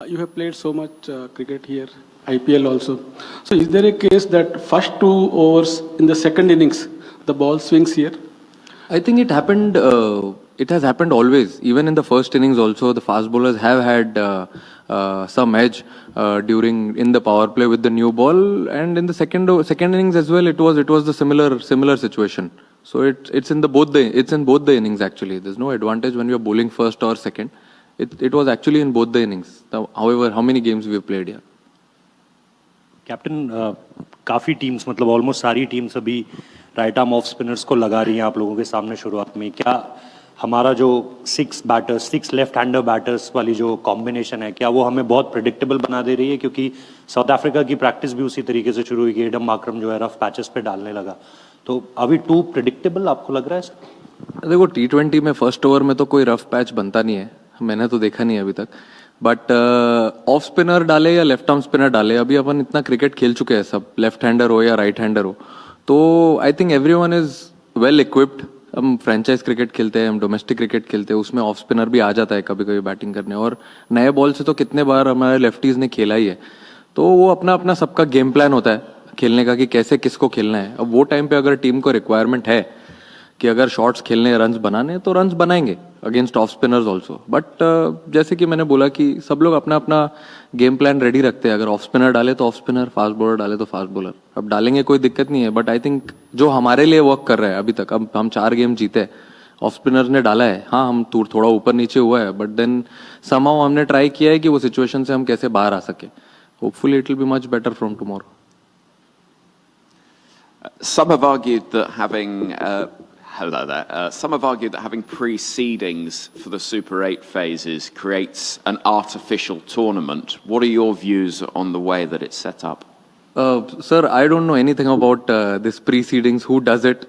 You have played so much cricket here, IPL also. So is there a case that first 2 overs in the second innings, the ball swings here? I think it happened. It has happened always. Even in the first innings, also the fast bowlers have had some edge during in the power play with the new ball, and in the second innings as well. It was the similar situation. So it's in both the innings actually. There's no advantage when you're bowling first or second. It was actually in both the innings. Now, however, how many games we've played here? Captain काफ़ी teams मतलब almost सारी teams अभी right arm off spinners को लगा रही हैं आप लोगों के सामने शुरुआत में. क्या हमारा जो 6 लेफ्ट हैंडर बैटर्स वाली जो कॉम्बिनेशन है क्या वो हमें बहुत प्रिडिक्टेबल बना दे रही है? क्योंकि साउथ अफ्रीका की प्रैक्टिस भी उसी तरीके से शुरू हुई कि एडम मार्करम जो है रफ पैचेस पे डालने लगा. तो अभी टू प्रिडिक्टेबल आपको लग रहा है? देखो T20 में फर्स्ट ओवर में तो कोई रफ पैच बनता नहीं है. मैंने तो देखा नहीं अभी तक. बट ऑफ स्पिनर डाले या लेफ्ट आर्म स्पिनर डाले, अभी अपन इतना क्रिकेट खेल चुके हैं सब, लेफ्ट हैंडर हो या राइट हैंडर हो, तो I think everyone is well equipped. हम फ्रेंचाइज क्रिकेट खेलते हैं, हम डोमेस्टिक क्रिकेट खेलते हैं, उसमें ऑफ स्पिनर भी आ जाता है कभी कभी बैटिंग करने. और नए बॉल से तो कितने बार हमारे लेफ्टीज ने खेला ही है. तो वो अपना अपना सबका गेम प्लान होता है खेलने का कि कैसे किसको खेलना है. अब वो टाइम पे अगर टीम को रिक्वायरमेंट है कि अगर शॉट्स खेलने, रन्स बनाने, तो रन्स बनाएंगे against off spinners also. But जैसे कि मैंने बोला कि सब लोग अपना अपना गेम प्लान रेडी रखते हैं. अगर ऑफ स्पिनर डाले तो ऑफ स्पिनर, फास्ट बॉलर डाले तो फास्ट बॉलर. अब डालेंगे, कोई दिक्कत नहीं है. बट आई थिंक जो हमारे लिए वर्क कर रहा है अभी तक, अब हम 4 गेम जीते हैं, ऑफ स्पिनर ने डाला है. हाँ, हम थोड़ा ऊपर नीचे हुआ है, बट देन समहाउ हमने ट्राई किया है कि वो सिचुएशन से हम कैसे बाहर आ सके. Hopefully it will be much better from tomorrow. Some have argued that having hello there. Some have argued that having precedings for the Super 8 phases creates an artificial tournament. What are your views on the way that it's set up? Sir, I don't know anything about this precedings. Who does it?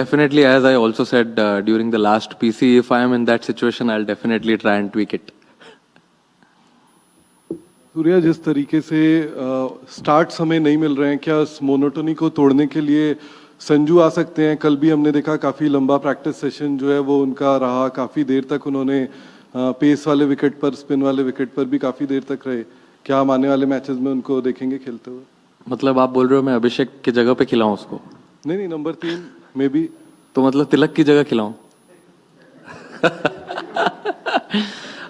Definitely, as I also said during the last PC, if I am in that situation, I'll definitely try and tweak it. Surya, जिस तरीके से starts हमें नहीं मिल रहे हैं, क्या इस monotony को तोड़ने के लिए संजू आ सकते हैं? कल भी हमने देखा काफ़ी लंबा प्रैक्टिस सेशन जो है वो उनका रहा, काफ़ी देर तक उन्होंने पेस वाले विकेट पर, स्पिन वाले विकेट पर भी काफ़ी देर तक रहे. क्या हम आने वाले मैचेस में उनको देखेंगे खेलते हुए? मतलब आप बोल रहे हो मैं अभिषेक की जगह पे खिलाऊं उसको? नहीं, नंबर 3 में भी. तो मतलब तिलक की जगह खिलाऊं?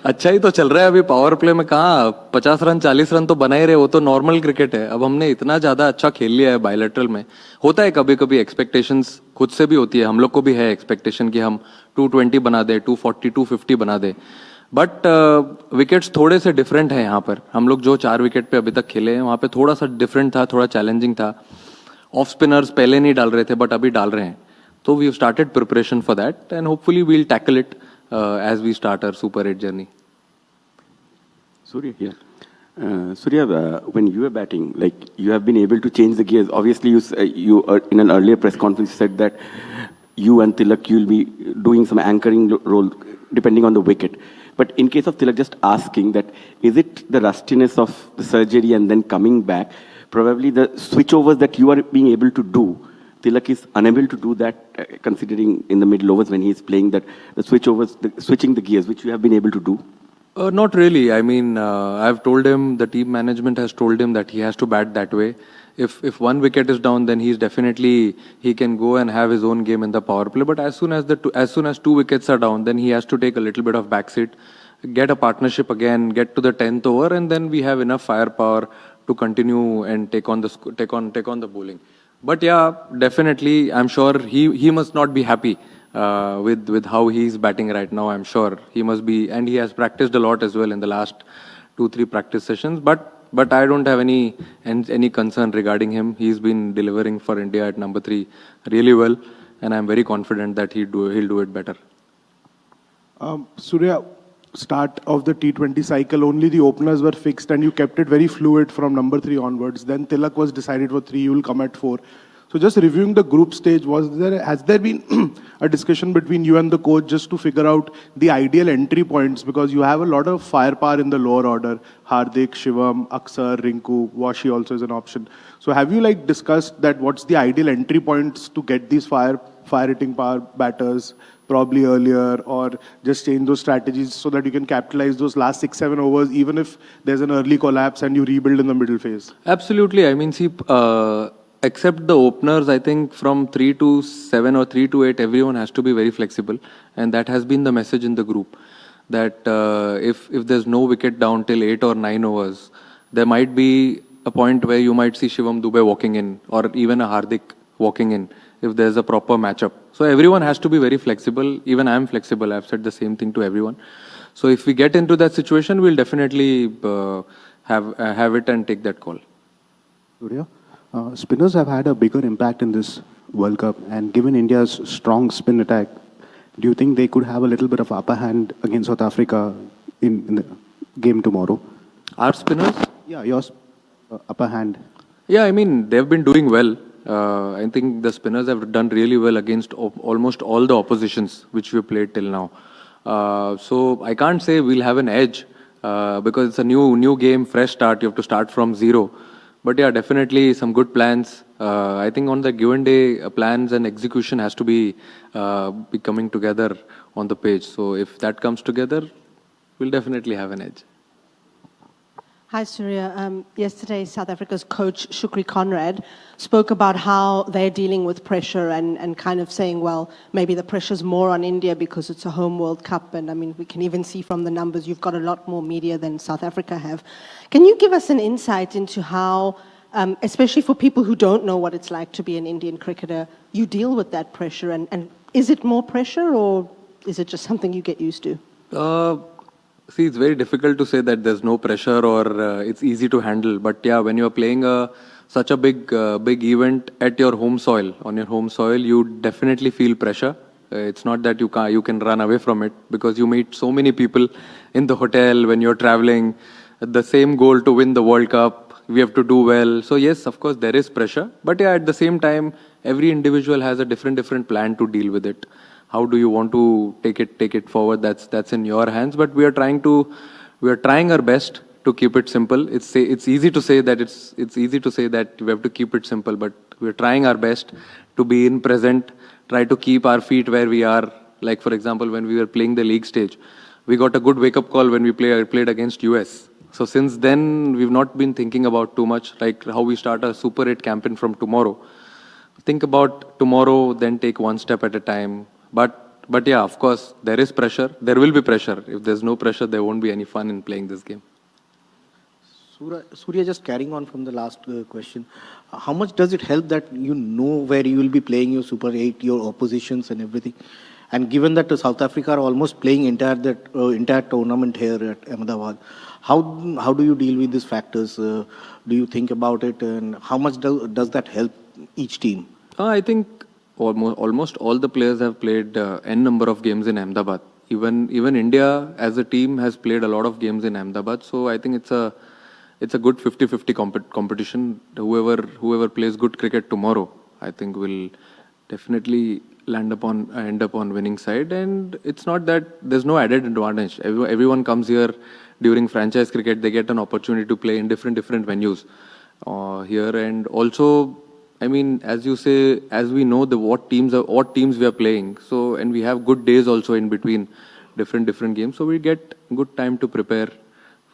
अच्छा ही तो चल रहा है अभी पावर प्ले में. कहाँ 50 रन 40 रन तो बना ही रहे, वो तो नॉर्मल क्रिकेट है. अब हमने इतना ज्यादा अच्छा खेल लिया है बायलैटरल में. होता है कभी कभी एक्सपेक्टेशंस खुद से भी होती है, हम लोग को भी है एक्सपेक्टेशन कि हम 220 बना दे, 240 250 बना दे. बट विकेट्स थोड़े से डिफरेंट है यहाँ पर. हम लोग जो 4 विकेट पे अभी तक खेले हैं वहाँ पे थोड़ा सा डिफरेंट था, थोड़ा चैलेंजिंग था. ऑफ स्पिनर्स पहले नहीं डाल रहे थे बट अभी डाल रहे हैं. तो we started preparation for that and hopefully we'll tackle it as we start our Super 8 journey. Surya here. Surya, when you were batting, like you have been able to change the gears. Obviously, you in an earlier press conference said that you and Tilak you'll be doing some anchoring role depending on the wicket. But in case of Tilak, just asking that is it the rustiness of the surgery and then coming back, probably the switchovers that you are being able to do. Tilak is unable to do that, considering in the middle overs when he is playing that the switchovers, switching the gears, which you have been able to do. Not really. I mean, I've told him, the team management has told him that he has to bat that way. If one wicket is down, then he's definitely, he can go and have his own game in the power play. But as soon as 2 wickets are down, then he has to take a little bit of backseat, get a partnership again, get to the 10th over, and then we have enough firepower to continue and take on the bowling. But yeah, definitely, I'm sure he must not be happy with how he's batting right now. I'm sure he must be, and he has practiced a lot as well in the last 2-3 practice sessions. But I don't have any concern regarding him. He's been delivering for India at number 3 really well, and I'm very confident that he'll do it better. Surya, start of the T20 cycle, only the openers were fixed and you kept it very fluid from number 3 onwards. Then Tilak was decided for 3, you will come at 4. So just reviewing the group stage, has there been a discussion between you and the coach just to figure out the ideal entry points? Because you have a lot of firepower in the lower order. Hardik, Shivam, Aksar, Rinku, Washi also is an option. So have you discussed that what's the ideal entry points to get these fire hitting power batters, probably earlier, or just change those strategies so that you can capitalize those last 6-7 overs, even if there's an early collapse and you rebuild in the middle phase? Absolutely. I mean, see, except the openers, I think from 3 to 7 or 3 to 8, everyone has to be very flexible, and that has been the message in the group. That if there's no wicket down till 8 or 9 overs, there might be a point where you might see Shivam Dube walking in, or even a Hardik walking in, if there's a proper matchup. So everyone has to be very flexible. Even I'm flexible. I've said the same thing to everyone. So if we get into that situation, we'll definitely have it and take that call. Surya, spinners have had a bigger impact in this World Cup, and given India's strong spin attack, do you think they could have a little bit of upper hand against South Africa in the game tomorrow? Our spinners? Yeah, yours upper hand. Yeah, I mean, they've been doing well. I think the spinners have done really well against almost all the oppositions which we played till now. So I can't say we'll have an edge because it's a new game, fresh start. You have to start from zero. But yeah, definitely some good plans. I think on the given day, plans and execution has to be coming together on the page. So if that comes together, we'll definitely have an edge. Hi, Surya. Yesterday, South Africa's coach, Shukri Conrad, spoke about how they're dealing with pressure and kind of saying, well, maybe the pressure's more on India because it's a home World Cup. And I mean, we can even see from the numbers, you've got a lot more media than South Africa have. Can you give us an insight into how, especially for people who don't know what it's like to be an Indian cricketer, you deal with that pressure? And is it more pressure, or is it just something you get used to? See, it's very difficult to say that there's no pressure or it's easy to handle. But yeah, when you're playing such a big event at your home soil, on your home soil, you definitely feel pressure. It's not that you can run away from it, because you meet so many people in the hotel when you're traveling. The same goal to win the World Cup. We have to do well. So yes, of course, there is pressure. But yeah, at the same time, every individual has a different plan to deal with it. How do you want to take it forward? That's in your hands. But we are trying our best to keep it simple. It's easy to say that it's easy to say that we have to keep it simple. But we're trying our best to be in present. Try to keep our feet where we are. Like for example, when we were playing the league stage, we got a good wake-up call when we played against US. So since then, we've not been thinking about too much, like how we start a Super 8 campaign from tomorrow. Think about tomorrow, then take one step at a time. But yeah, of course, there is pressure. There will be pressure. If there's no pressure, there won't be any fun in playing this game. Surya, just carrying on from the last question, how much does it help that you know where you will be playing your Super 8, your oppositions and everything? And given that South Africa are almost playing entire tournament here at Ahmedabad, how do you deal with these factors? Do you think about it, and how much does that help each team? I think almost all the players have played n number of games in Ahmedabad. Even India as a team has played a lot of games in Ahmedabad. So I think it's a good 50-50 competition. Whoever plays good cricket tomorrow, I think will definitely end up on winning side. And it's not that there's no added advantage. Everyone comes here during franchise cricket. They get an opportunity to play in different venues here, and also, I mean, as you say, as we know what teams we are playing. So, and we have good days also in between different games. So we get good time to prepare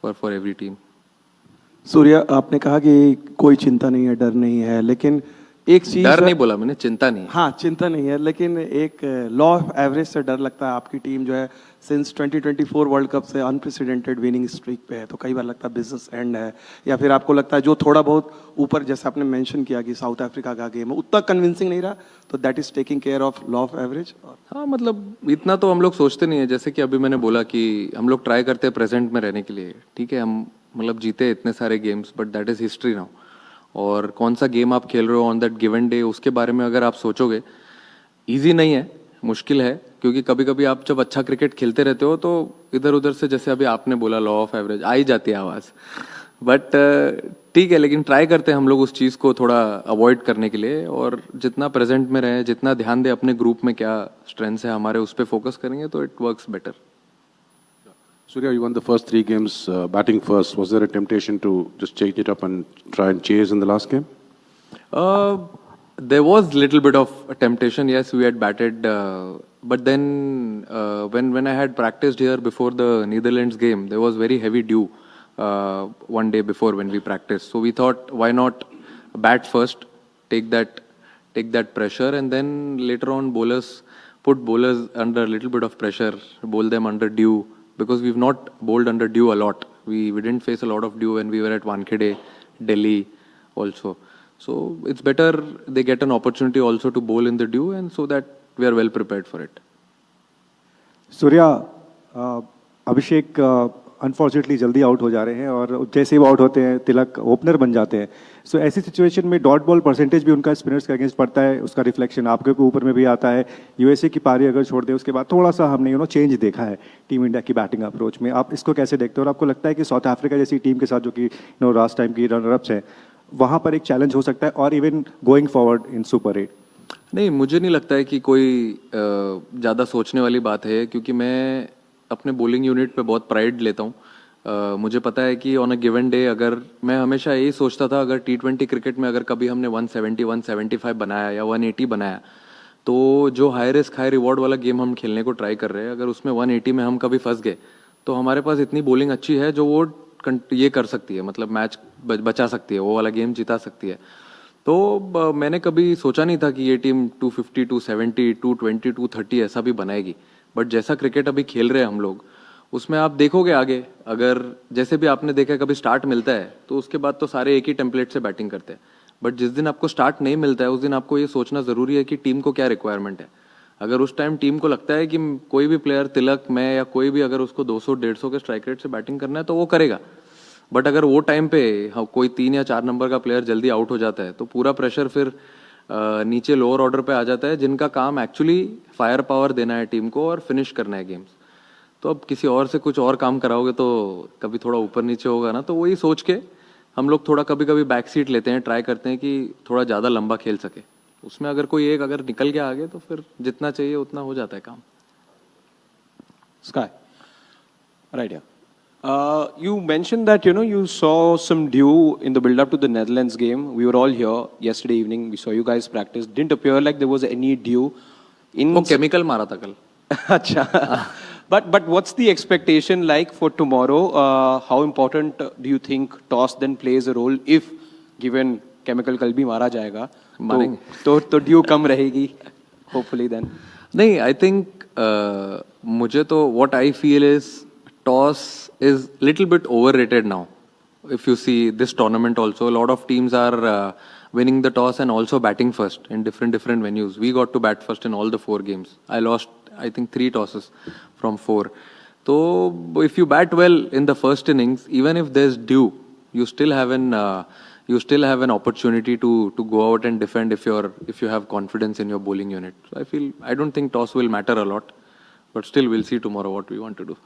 for every team. Surya, आपने कहा कि कोई चिंता नहीं है, डर नहीं है, लेकिन एक चीज डर नहीं बोला मैंने, चिंता नहीं है. हाँ, चिंता नहीं है, लेकिन एक लॉ ऑफ एवरेज से डर लगता है. आपकी टीम जो है सिंस 2024 वर्ल्ड कप से अनप्रेसिडेंटेड विनिंग स्ट्रीक पे है, तो कई बार लगता है बिजनेस एंड है, या फिर आपको लगता है जो थोड़ा बहुत ऊपर, जैसे आपने मेंशन किया कि साउथ अफ्रीका का गेम है उतना कन्विंसिंग नहीं रहा, तो that is taking care of law of average. हाँ, मतलब इतना तो हम लोग सोचते नहीं है. जैसे कि अभी मैंने बोला कि हम लोग ट्राई करते हैं प्रेजेंट में रहने के लिए. ठीक है, हम मतलब जीते इतने सारे games, but that is history now. और कौन सा गेम आप खेल रहे हो ऑन दैट गिवन डे, उसके बारे में अगर आप सोचोगे, इजी नहीं है, मुश्किल है. क्योंकि कभी कभी आप जब अच्छा क्रिकेट खेलते रहते हो तो इधर उधर से, जैसे अभी आपने बोला लॉ ऑफ एवरेज, आ ही जाती है आवाज़. बट ठीक है, लेकिन ट्राई करते हैं हम लोग उस चीज़ को थोड़ा अवॉइड करने के लिए, और जितना प्रेजेंट में रहे, जितना ध्यान दे अपने ग्रुप में क्या स्ट्रेंथ्स है हमारे, उस पर फोकस करेंगे तो it works better. Surya, you won the first 3 games batting first. Was there a temptation to just change it up and try and chase in the last game? There was little bit of a temptation. Yes, we had batted, but then when I had practiced here before the Netherlands game, there was very heavy dew one day before when we practiced. So we thought, why not bat first, take that pressure, and then later on put bowlers under a little bit of pressure, bowl them under dew, because we've not bowled under dew a lot. We didn't face a lot of dew when we were at Wankhede, Delhi also. So it's better they get an opportunity also to bowl in the dew, and so that we are well prepared for it. Surya, Abhishek unfortunately जल्दी out हो जा रहे हैं और जैसे ही वो out होते हैं तिलक ओपनर बन जाते हैं. सो ऐसी सिचुएशन में डॉट बॉल परसेंटेज भी उनका स्पिनर्स के अगेंस्ट पड़ता है, उसका रिफ्लेक्शन आपके ऊपर में भी आता है. यूएसए की पारी अगर छोड़ दे उसके बाद थोड़ा सा हमने चेंज देखा है टीम इंडिया की बैटिंग अप्रोच में. आप इसको कैसे देखते हो और आपको लगता है कि साउथ अफ्रीका जैसी टीम के साथ जो कि लास्ट टाइम की रनर-अप्स हैं वहाँ पर एक चैलेंज हो सकता है और even going forward in super 8? नहीं, मुझे नहीं लगता है कि कोई ज़्यादा सोचने वाली बात है, क्योंकि मैं अपने बॉलिंग यूनिट पे बहुत प्राइड लेता हूँ. मुझे पता है कि ऑन अ गिवन डे अगर मैं हमेशा यही सोचता था, अगर T20 क्रिकेट में अगर कभी हमने 170, 175 बनाया या 180 बनाया, तो जो हाई रिस्क हाई रिवॉर्ड वाला गेम हम खेलने को ट्राई कर रहे हैं, अगर उसमें 180 में हम कभी फंस गए तो हमारे पास इतनी बॉलिंग अच्छी है जो वो ये कर सकती है, मतलब मैच बचा सकती है, वो वाला गेम जिता सकती है. तो मैंने कभी सोचा नहीं था कि ये टीम 250, 270, 220, 230 ऐसा भी बनाएगी. बट जैसा क्रिकेट अभी खेल रहे हैं हम लोग, उसमें आप देखोगे आगे, अगर जैसे भी आपने देखा कभी स्टार्ट मिलता है तो उसके बाद तो सारे एक ही टेम्पलेट से बैटिंग करते हैं. बट जिस दिन आपको स्टार्ट नहीं मिलता है उस दिन आपको ये सोचना ज़रूरी है कि टीम को क्या रिक्वायरमेंट है. अगर उस टाइम टीम को लगता है कि कोई भी प्लेयर, तिलक, मैं या कोई भी, अगर उसको 200-150 के स्ट्राइक रेट से बैटिंग करना है तो वो करेगा. बट अगर वो टाइम पे कोई 3 या 4 नंबर का प्लेयर जल्दी आउट हो जाता है तो पूरा प्रेशर फिर नीचे लोअर ऑर्डर पे आ जाता है, जिनका काम एक्चुअली फायर पावर देना है टीम को और फिनिश करना है गेम्स. तो अब किसी और से कुछ और काम कराओगे तो कभी थोड़ा ऊपर नीचे होगा ना. तो वही सोच के हम लोग थोड़ा कभी कभी बैक सीट लेते हैं, ट्राई करते हैं कि थोड़ा ज़्यादा लंबा खेल सके. उसमें अगर कोई एक अगर निकल गया आगे तो फिर जितना चाहिए उतना हो जाता है काम. Sky, right here. You mentioned that you saw some dew in the build-up to the Netherlands game. We were all here yesterday evening. We saw you guys practice. Didn't appear like there was any dew. वो chemical मारा था कल. अच्छा. But what's the expectation like for tomorrow? How important do you think toss then plays a role if given chemical कल भी मारा जाएगा? मारेंगे. तो dew कम रहेगी. Hopefully then. नहीं, I think मुझे तो what I feel is toss is little bit overrated now. If you see this tournament also, a lot of teams are winning the toss and also batting first in different venues. We got to bat first in all the 4 games. I lost, I think, 3 tosses from 4. So if you bat well in the first innings, even if there's dew, you still have an opportunity to go out and defend if you have confidence in your bowling unit. So I don't think toss will matter a lot, but still we'll see tomorrow what we want to do.